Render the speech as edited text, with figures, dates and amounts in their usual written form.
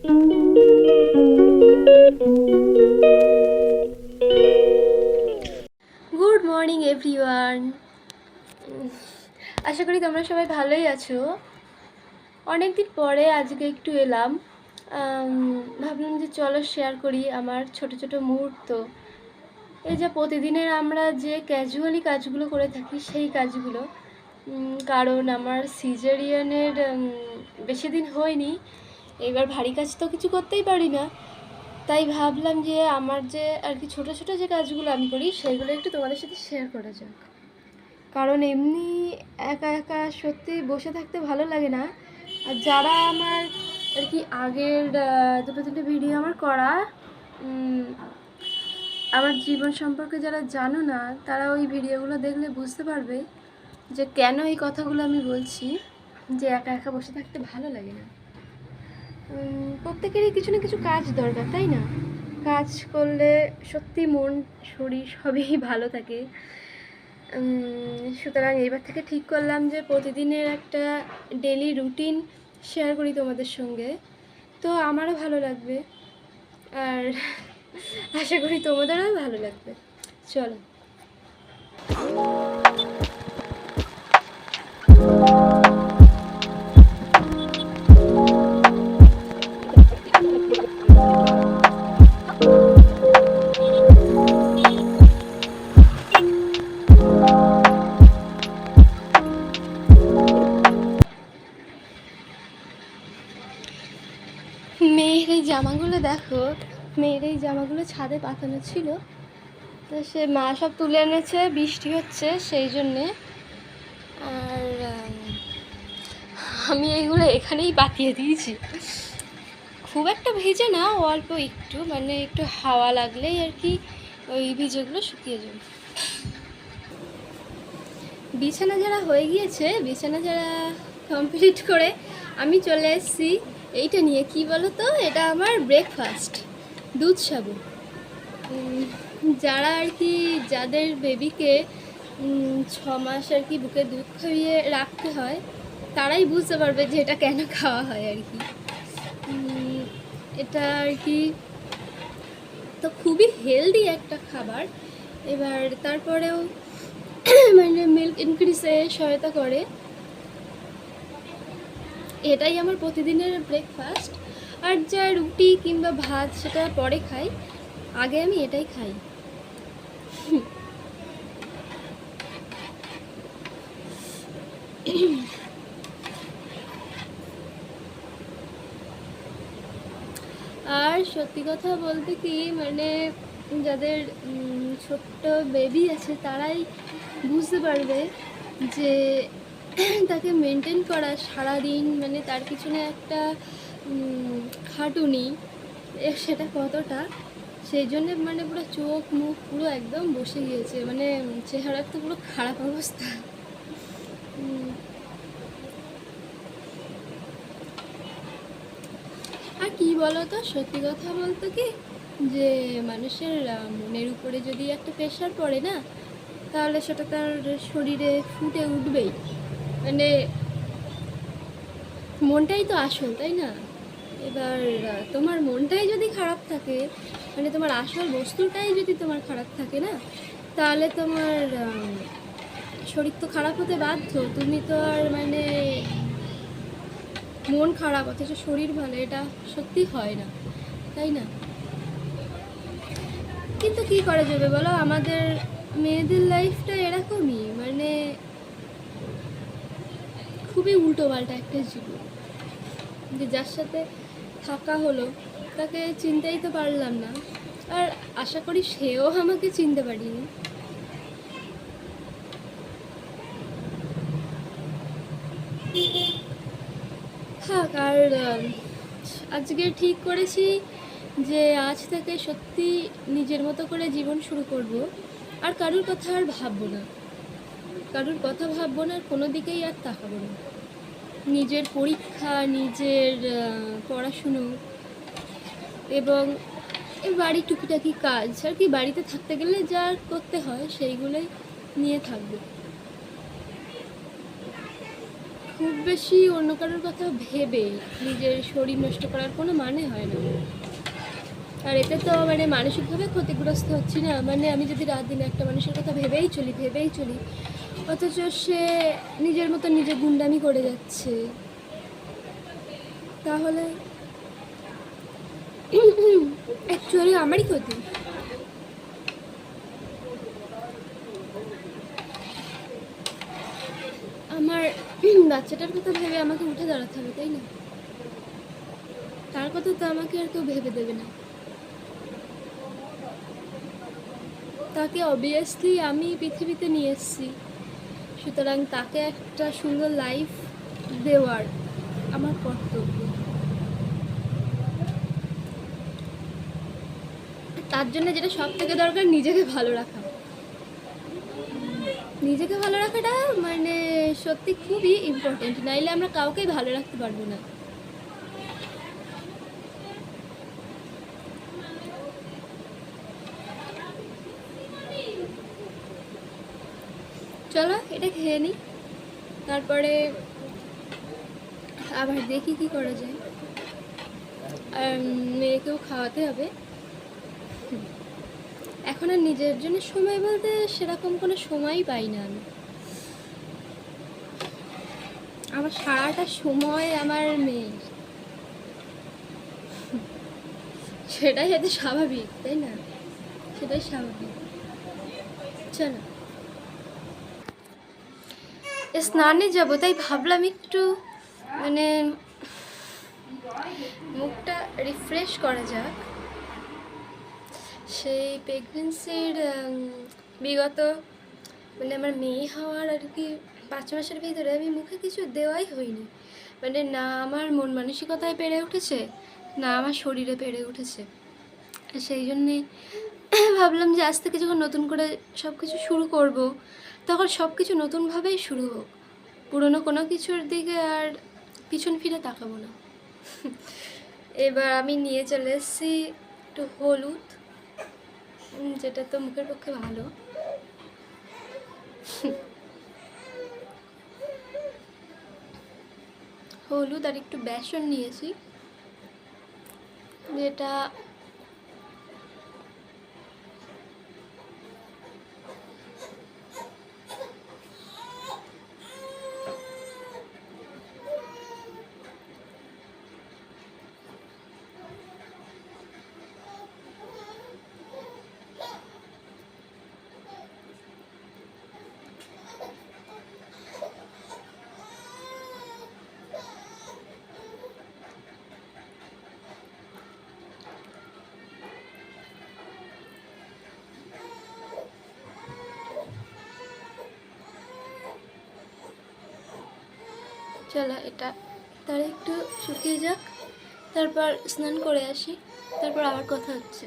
Good morning everyone. আশা করি তোমরা সবাই ভালোই আছো। অনেক দিন পরে আজকে একটু এলাম, ভাবলাম যে চলো শেয়ার করি আমার ছোট ছোট মুহূর্ত। এই যে প্রতিদিনের আমরা যে ক্যাজুয়ালি কাজগুলো করে থাকি সেই কাজগুলো, কারণ আমার সিজারিয়ানের বেশি দিন হয়নি, এবার ভারী কাজ তো কিছু করতেই পারি না, তাই ভাবলাম যে আমার যে আর কি ছোটো ছোটো যে কাজগুলো আমি করি সেইগুলো একটু তোমাদের সাথে শেয়ার করা যাক। কারণ এমনি একা একা সত্যি বসে থাকতে ভালো লাগে না। আর যারা আমার আর কি আগের দুটো তিনটে ভিডিও আমার করা, আমার জীবন সম্পর্কে যারা জানো না তারা ওই ভিডিওগুলো দেখলে বুঝতে পারবে যে কেন এই কথাগুলো আমি বলছি, যে একা একা বসে থাকতে ভালো লাগে না। প্রত্যেকেরই কিছু না কিছু কাজ দরকার, তাই না? কাজ করলে সত্যি মন শরীর সবই ভালো থাকে। সুতরাং এইবার থেকে ঠিক করলাম যে প্রতিদিনের একটা ডেলি রুটিন শেয়ার করি তোমাদের সঙ্গে, তো আমারও ভালো লাগবে আর আশা করি তোমাদেরও ভালো লাগবে। চলো। মেয়ের এই জামাগুলো দেখো, মেয়ের এই জামাগুলো ছাদে পাতানো ছিল, তো সে মা সব তুলে এনেছে, বৃষ্টি হচ্ছে সেই জন্যে। আর আমি এইগুলো এখানেই পাতিয়ে দিয়েছি, খুব একটা ভেজে না, অল্প একটু, মানে একটু হাওয়া লাগলেই আর কি ওই ভিজেগুলো শুকিয়ে যাবে। বিছানা যারা হয়ে গিয়েছে, বিছানা যারা কমপ্লিট করে আমি চলে এসেছি এইটা নিয়ে। কি বলো তো, এটা আমার ব্রেকফাস্ট, দুধ সাবু। যারা আর কি যাদের বেবিকে 6 মাস আর কি বুকে দুধ খাইয়ে রাখতে হয় তারাই বুঝতে পারবে যে এটা কেন খাওয়া হয় আর কি। এটা আর কি তো খুবই হেলদি একটা খাবার। এবার তারপরেও মানে মিল্ক ইনক্রিজে সহায়তা করে। এটাই আমার প্রতিদিনের ব্রেকফাস্ট। আর যা রুটি কিংবা ভাত সেটা পরে খাই, আগে আমি এটাই খাই। আর সত্যি কথা বলতে কি, মানে যাদের ছোট্ট বেবি আছে তারাই বুঝতে পারবে যে তাকে মেনটেন করা সারাদিন, মানে তার পিছনে একটা খাটুনি, সেটা কতটা। সেই জন্যে মানে পুরো চোখ মুখ পুরো একদম বসে গিয়েছে, মানে চেহারার তো পুরো খারাপ অবস্থা। আর কি বলতো, সত্যি কথা বলতে কি, যে মানুষের মনের উপরে যদি একটা প্রেশার পড়ে না, তাহলে সেটা তার শরীরে ফুটে উঠবেই। মানে মনটাই তো আসল, তাই না? এবার তোমার মনটাই যদি খারাপ থাকে, মানে তোমার আসল বস্তুটাই যদি তোমার খারাপ থাকে না, তাহলে তোমার শরীর তো খারাপ হতে বাধ্য। তুমি তো আর মানে মন খারাপ অথচ শরীর ভালো, এটা সত্যি হয় না, তাই না? কিন্তু কি করা যাবে বলো, আমাদের মেয়েদের লাইফটা এরকমই, মানে খুবই উল্টো পাল্টা একটা জীবন। যে যার সাথে থাকা হলো তাকে চিনতেই তো পারলাম না, আর আশা করি সেও আমাকে চিনতে পারিনি। থাক। আর আজকে ঠিক করেছি যে আজ থেকে সত্যি নিজের মতো করে জীবন শুরু করব, আর কারোর কথা আর ভাববো না, কারোর কথা ভাববো না, কোনো দিকেই আর তাকাবো না। নিজের পরীক্ষা, নিজের পড়াশুনো এবং বাড়ি টুকিটাকি কাজ আর কি, বাড়িতে থাকতে গেলে যা করতে হয় সেইগুলোই নিয়ে থাকবো। খুব বেশি অন্য কারোর কথা ভেবে নিজের শরীর নষ্ট করার কোনো মানে হয় না। আর এতে তো মানে মানসিকভাবে ক্ষতিগ্রস্ত হচ্ছি না, মানে আমি যদি রাত দিন একটা মানুষের কথা ভেবেই চলি, অথচ সে নিজের মতো নিজে গুন্ডামি করে যাচ্ছে, তাহলে অ্যাকচুয়ালি আমারই ক্ষতি। আমার বাচ্চাটার কথা ভেবে আমাকে উঠে দাঁড়াতে হবে, তাই না? তার কথা তো আমাকে আর কেউ ভেবে দেবে না। তাকে অবভিয়াসলি আমি পৃথিবীতে নিয়ে এসেছি, সুতরাং তাকে একটা সুন্দর লাইফ দেওয়ার আমার কর্তব্য। তার জন্য যেটা সব থেকে দরকার, নিজেকে ভালো রাখা। নিজেকে ভালো রাখাটা মানে সত্যি খুবই ইম্পর্টেন্ট, নাইলে আমরা কাউকেই ভালো রাখতে পারবো না। চলো এটা খেয়ে নিই, তারপরে আবার দেখি কি করা যায়। আর মেয়েকেও খাওয়াতে হবে। এখন আর নিজের জন্য সময় বলতে সেরকম কোনো সময়ই পাই না আমি। আমার সারাটা সময় আমার মেয়ের, সেটাই হয়তো স্বাভাবিক, তাই না? সেটাই স্বাভাবিক। চলো স্নানে যাবো, তাই ভাবলাম একটু মানে মুখটা রিফ্রেশ করা যাক। সেই প্রেগনেন্সির বিগত মানে আমার মেয়ে হওয়ার আর কি 5 মাসের ভিতরে আমি মুখে কিছু দেওয়াই হয়নি, মানে না আমার মন মানসিকতায় পেরে উঠেছে, না আমার শরীরে পেরে উঠেছে। সেই জন্যে ভাবলাম যে আজ থেকে যখন নতুন করে সব কিছু শুরু করব, তখন সব কিছু নতুনভাবেই শুরু হোক, পুরনো কোনো কিছুর দিকে আর পিছন ফিরে তাকাবো না। এবার আমি নিয়ে চলে এসেছি একটু হলুদ, যেটা তো মুখের পক্ষে ভালো। হলুদ আর একটু বেসন নিয়েছি, যেটা চলো এটা তার একটু শুকিয়ে যাক, তারপর স্নান করে আসি, তারপর আবার কথা হচ্ছে।